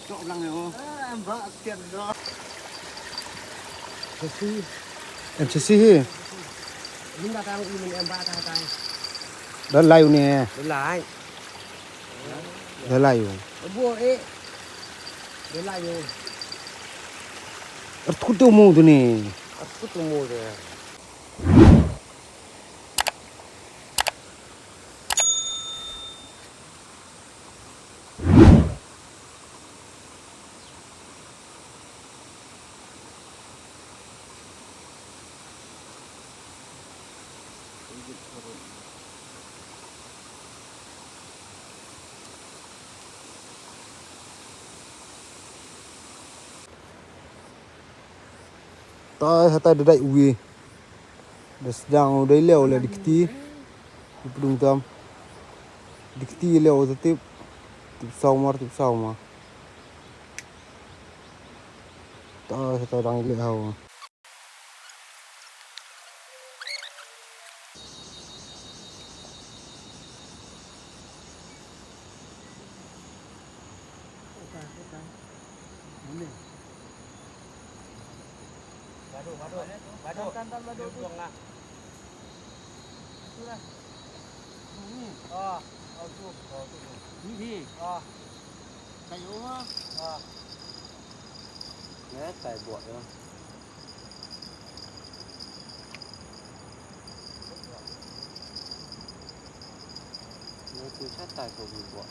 Cok lang yo. Mbak tiền đó. Em sẽ xí. Mình đã đang mình em ba tay. Đó lay nè. Đấy lại. Đó lay. Bua ấy. Đấy lại rồi. Aku tu mau tu ni. Aku tuh mau deh. Hata ada dak uwi. Dah sedang udah leo lah dikti. Di pedung tam. Dikti leo tetip saumar. Hata orang leo. Bado. Tantan bado tu. Sudah. Ini. Tu. Ini. Kayu mah. Nè, cài buộc đó. Nó cứ sát tài cầu bị buộc.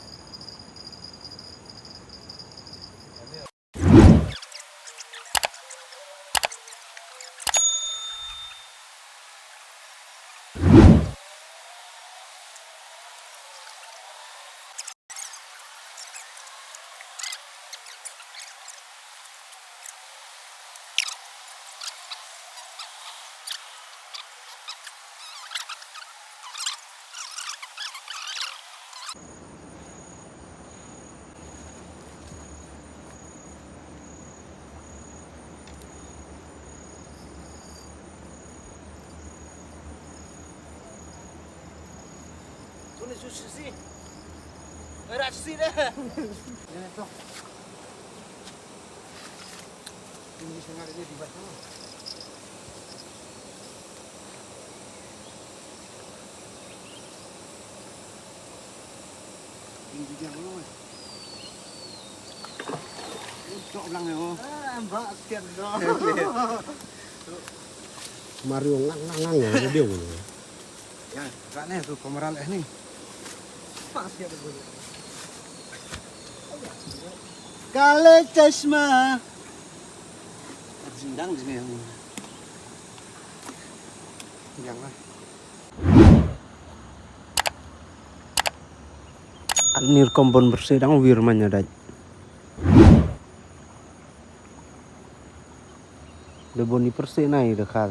Ini sushi. Ada sushi deh. Ini tuh. Ini setengah ini di bawah. Ini dia dulu. Cok lang yo. Mbak tiền đó. Mario ngang ya dia ni. Ya, kan ni tu kameral ni. Pas dia begitu. Kale chashma. Sindang di sini. Jangan. Anir kompon bersedang wirmannya dah. Leboni perse naik dekat.